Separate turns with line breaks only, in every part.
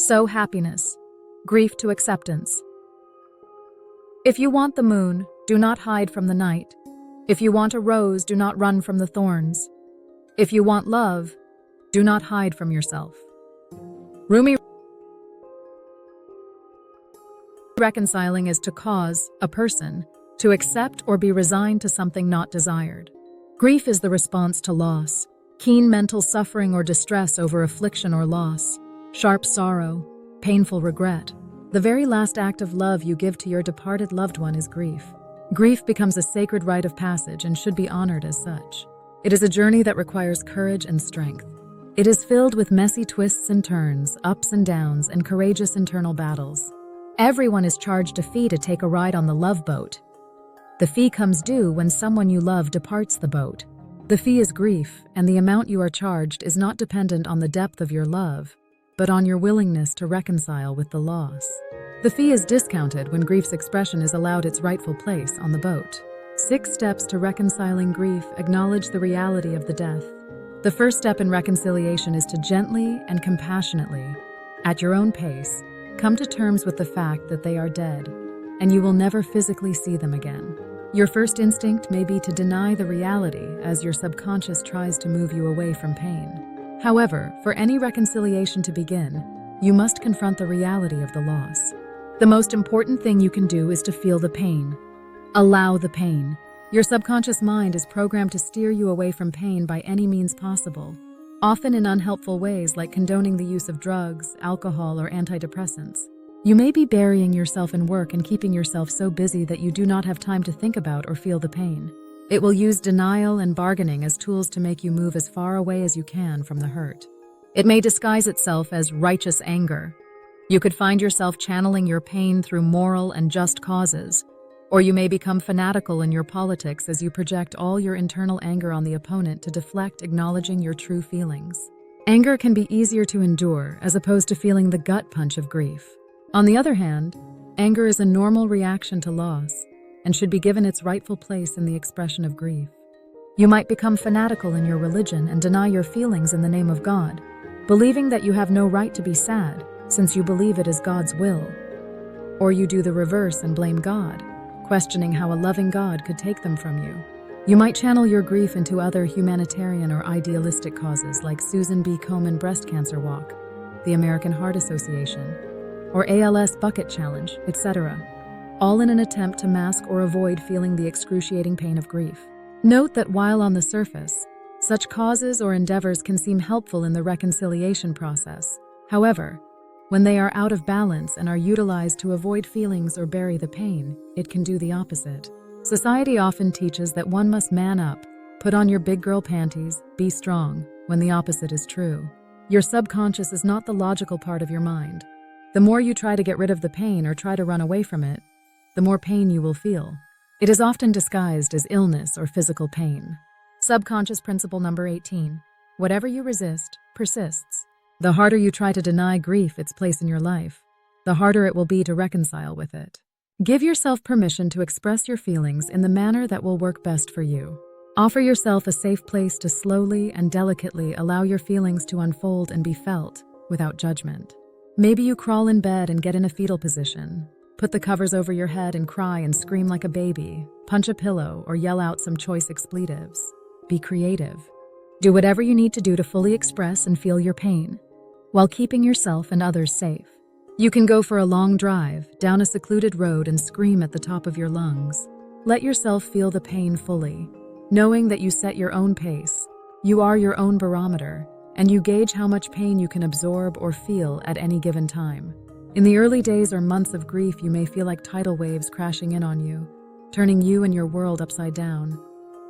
Sow happiness. Grief to acceptance. If you want the moon, do not hide from the night. If you want a rose, do not run from the thorns. If you want love, do not hide from yourself. Rumi. Reconciling is to cause a person to accept or be resigned to something not desired. Grief is the response to loss, keen mental suffering or distress over affliction or loss, sharp sorrow, painful regret. The very last act of love you give to your departed loved one is grief. Grief becomes a sacred rite of passage and should be honored as such. It is a journey that requires courage and strength. It is filled with messy twists and turns, ups and downs, and courageous internal battles. Everyone is charged a fee to take a ride on the love boat. The fee comes due when someone you love departs the boat. The fee is grief, and the amount you are charged is not dependent on the depth of your love, but on your willingness to reconcile with the loss. The fee is discounted when grief's expression is allowed its rightful place on the boat. 6 steps to reconciling grief acknowledge the reality of the death. The first step in reconciliation is to gently and compassionately, at your own pace, come to terms with the fact that they are dead, and you will never physically see them again. Your first instinct may be to deny the reality as your subconscious tries to move you away from pain. However, for any reconciliation to begin, you must confront the reality of the loss. The most important thing you can do is to feel the pain. Allow the pain. Your subconscious mind is programmed to steer you away from pain by any means possible, often in unhelpful ways like condoning the use of drugs, alcohol, or antidepressants. You may be burying yourself in work and keeping yourself so busy that you do not have time to think about or feel the pain. It will use denial and bargaining as tools to make you move as far away as you can from the hurt. It may disguise itself as righteous anger. You could find yourself channeling your pain through moral and just causes, or you may become fanatical in your politics as you project all your internal anger on the opponent to deflect acknowledging your true feelings. Anger can be easier to endure as opposed to feeling the gut punch of grief. On the other hand, anger is a normal reaction to loss and should be given its rightful place in the expression of grief. You might become fanatical in your religion and deny your feelings in the name of God, believing that you have no right to be sad since you believe it is God's will. Or you do the reverse and blame God, questioning how a loving God could take them from you. You might channel your grief into other humanitarian or idealistic causes like Susan B. Komen Breast Cancer Walk, the American Heart Association, or ALS Bucket Challenge, etc., all in an attempt to mask or avoid feeling the excruciating pain of grief. Note that while on the surface, such causes or endeavors can seem helpful in the reconciliation process. However, when they are out of balance and are utilized to avoid feelings or bury the pain, it can do the opposite. Society often teaches that one must man up, put on your big girl panties, be strong, when the opposite is true. Your subconscious is not the logical part of your mind. The more you try to get rid of the pain or try to run away from it, the more pain you will feel. It is often disguised as illness or physical pain. Subconscious principle number 18. Whatever you resist, persists. The harder you try to deny grief its place in your life, the harder it will be to reconcile with it. Give yourself permission to express your feelings in the manner that will work best for you. Offer yourself a safe place to slowly and delicately allow your feelings to unfold and be felt without judgment. Maybe you crawl in bed and get in a fetal position. Put the covers over your head and cry and scream like a baby. Punch a pillow or yell out some choice expletives. Be creative. Do whatever you need to do to fully express and feel your pain, while keeping yourself and others safe. You can go for a long drive, down a secluded road, and scream at the top of your lungs. Let yourself feel the pain fully, knowing that you set your own pace. You are your own barometer, and you gauge how much pain you can absorb or feel at any given time. In the early days or months of grief, you may feel like tidal waves crashing in on you, turning you and your world upside down.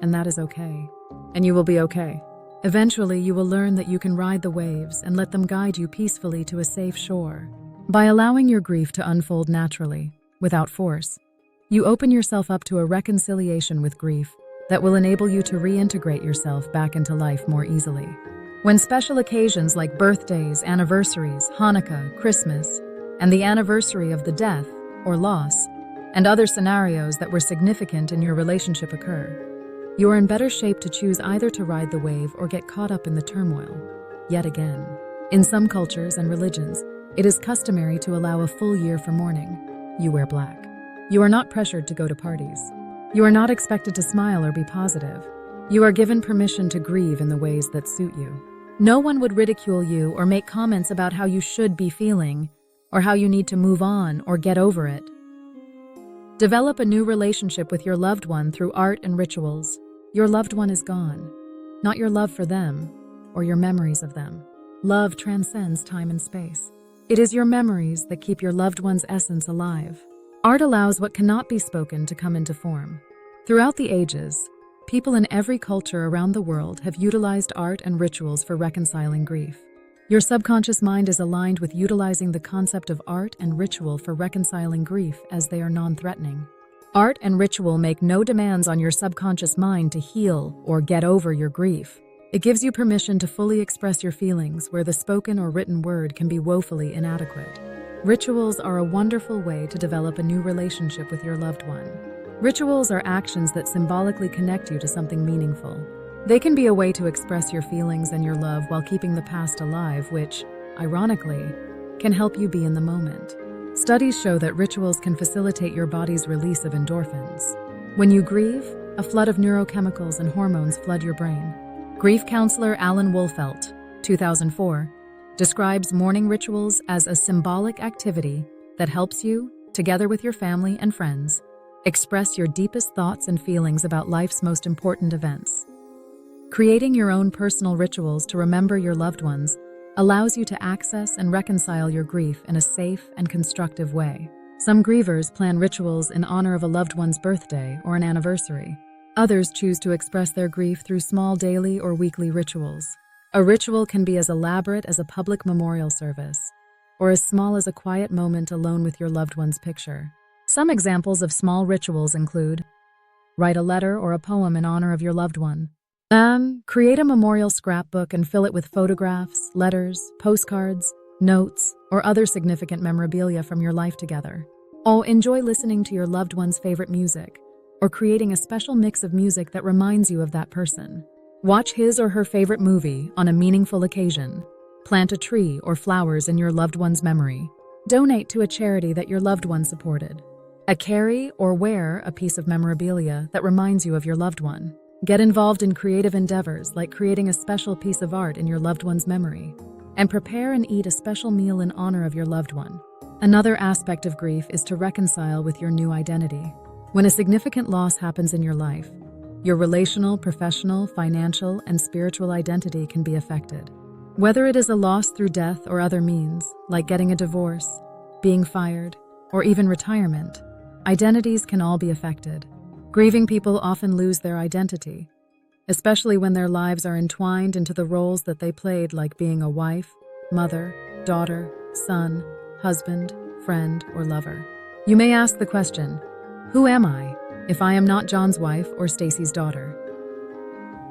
And that is okay. And you will be okay. Eventually, you will learn that you can ride the waves and let them guide you peacefully to a safe shore. By allowing your grief to unfold naturally, without force, you open yourself up to a reconciliation with grief that will enable you to reintegrate yourself back into life more easily. When special occasions like birthdays, anniversaries, Hanukkah, Christmas, and the anniversary of the death or loss, and other scenarios that were significant in your relationship occur, you are in better shape to choose either to ride the wave or get caught up in the turmoil. Yet again, in some cultures and religions, It is customary to allow a full year for mourning. You wear black. You are not pressured to go to parties. You are not expected to smile or be positive. You are given permission to grieve in the ways that suit you. No one would ridicule you or make comments about how you should be feeling, or how you need to move on or get over it. Develop a new relationship with your loved one through art and rituals. Your loved one is gone, not your love for them or your memories of them. Love transcends time and space. It is your memories that keep your loved one's essence alive. Art allows what cannot be spoken to come into form. Throughout the ages, people in every culture around the world have utilized art and rituals for reconciling grief. Your subconscious mind is aligned with utilizing the concept of art and ritual for reconciling grief, as they are non-threatening. Art and ritual make no demands on your subconscious mind to heal or get over your grief. It gives you permission to fully express your feelings where the spoken or written word can be woefully inadequate. Rituals are a wonderful way to develop a new relationship with your loved one. Rituals are actions that symbolically connect you to something meaningful. They can be a way to express your feelings and your love while keeping the past alive, which, ironically, can help you be in the moment. Studies show that rituals can facilitate your body's release of endorphins. When you grieve, a flood of neurochemicals and hormones flood your brain. Grief counselor Alan Wolfelt, 2004, describes mourning rituals as a symbolic activity that helps you, together with your family and friends, express your deepest thoughts and feelings about life's most important events. Creating your own personal rituals to remember your loved ones allows you to access and reconcile your grief in a safe and constructive way. Some grievers plan rituals in honor of a loved one's birthday or an anniversary. Others choose to express their grief through small daily or weekly rituals. A ritual can be as elaborate as a public memorial service, or as small as a quiet moment alone with your loved one's picture. Some examples of small rituals include: write a letter or a poem in honor of your loved one. Create a memorial scrapbook and fill it with photographs, letters, postcards, notes, or other significant memorabilia from your life together. Enjoy listening to your loved one's favorite music, or creating a special mix of music that reminds you of that person. Watch his or her favorite movie on a meaningful occasion. Plant a tree or flowers in your loved one's memory. Donate to a charity that your loved one supported. Carry or wear a piece of memorabilia that reminds you of your loved one. Get involved in creative endeavors like creating a special piece of art in your loved one's memory. And prepare and eat a special meal in honor of your loved one. Another aspect of grief is to reconcile with your new identity. When a significant loss happens in your life, your relational, professional, financial, and spiritual identity can be affected. Whether it is a loss through death or other means, like getting a divorce, being fired, or even retirement, identities can all be affected. Grieving people often lose their identity, especially when their lives are entwined into the roles that they played, like being a wife, mother, daughter, son, husband, friend, or lover. You may ask the question, who am I if I am not John's wife or Stacy's daughter?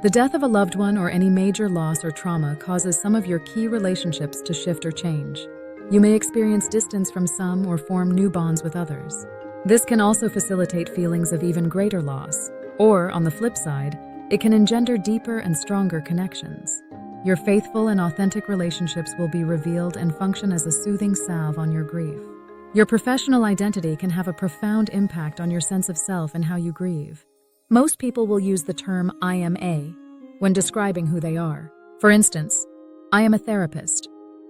The death of a loved one or any major loss or trauma causes some of your key relationships to shift or change. You may experience distance from some or form new bonds with others. This can also facilitate feelings of even greater loss, or, on the flip side, it can engender deeper and stronger connections. Your faithful and authentic relationships will be revealed and function as a soothing salve on your grief. Your professional identity can have a profound impact on your sense of self and how you grieve. Most people will use the term "I am a" when describing who they are. For instance, "I am a therapist,"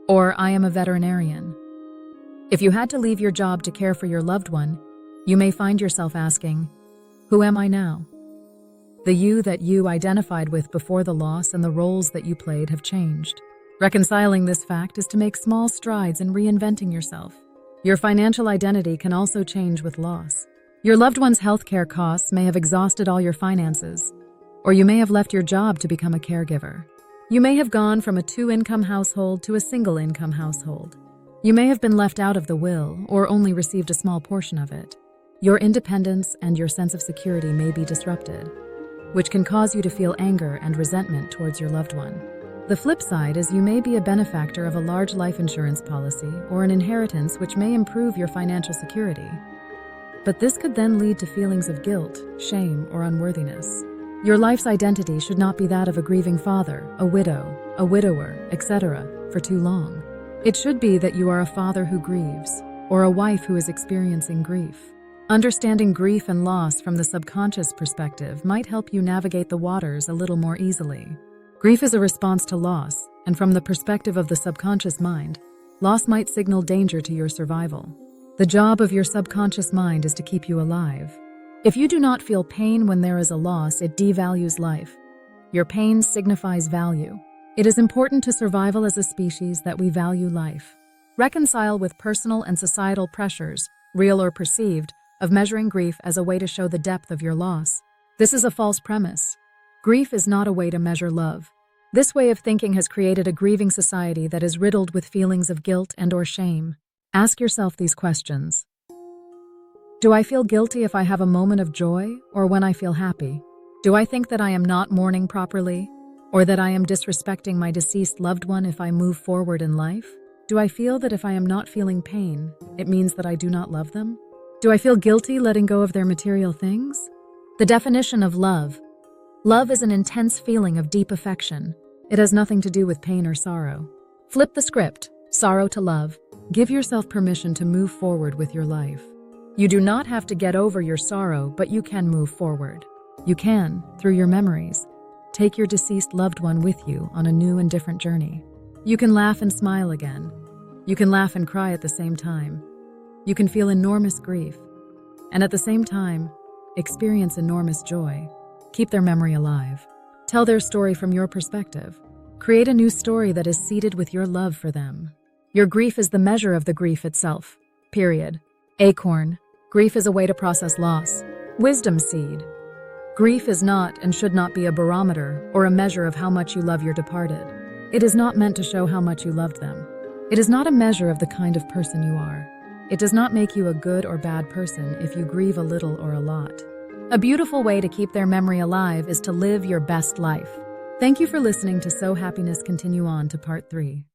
or "I am a veterinarian." If you had to leave your job to care for your loved one, you may find yourself asking, who am I now? The you that you identified with before the loss and the roles that you played have changed. Reconciling this fact is to make small strides in reinventing yourself. Your financial identity can also change with loss. Your loved one's healthcare costs may have exhausted all your finances, or you may have left your job to become a caregiver. You may have gone from a 2-income household to a single-income household. You may have been left out of the will or only received a small portion of it. Your independence and your sense of security may be disrupted, which can cause you to feel anger and resentment towards your loved one. The flip side is you may be a benefactor of a large life insurance policy or an inheritance which may improve your financial security. But this could then lead to feelings of guilt, shame, or unworthiness. Your life's identity should not be that of a grieving father, a widow, a widower, etc., for too long. It should be that you are a father who grieves, or a wife who is experiencing grief. Understanding grief and loss from the subconscious perspective might help you navigate the waters a little more easily. Grief is a response to loss, and from the perspective of the subconscious mind, loss might signal danger to your survival. The job of your subconscious mind is to keep you alive. If you do not feel pain when there is a loss, it devalues life. Your pain signifies value. It is important to survival as a species that we value life. Reconcile with personal and societal pressures, real or perceived, of measuring grief as a way to show the depth of your loss. This is a false premise. Grief is not a way to measure love. This way of thinking has created a grieving society that is riddled with feelings of guilt and/or shame. Ask yourself these questions. Do I feel guilty if I have a moment of joy or when I feel happy? Do I think that I am not mourning properly, or that I am disrespecting my deceased loved one if I move forward in life? Do I feel that if I am not feeling pain, it means that I do not love them? Do I feel guilty letting go of their material things? The definition of love. Love is an intense feeling of deep affection. It has nothing to do with pain or sorrow. Flip the script, sorrow to love. Give yourself permission to move forward with your life. You do not have to get over your sorrow, but you can move forward. You can, through your memories, take your deceased loved one with you on a new and different journey. You can laugh and smile again. You can laugh and cry at the same time. You can feel enormous grief, and at the same time, experience enormous joy. Keep their memory alive. Tell their story from your perspective. Create a new story that is seated with your love for them. Your grief is the measure of the grief itself. Period. Acorn. Grief is a way to process loss. Wisdom seed. Grief is not and should not be a barometer or a measure of how much you love your departed. It is not meant to show how much you loved them. It is not a measure of the kind of person you are. It does not make you a good or bad person if you grieve a little or a lot. A beautiful way to keep their memory alive is to live your best life. Thank you for listening to So Happiness. Continue on to part 3.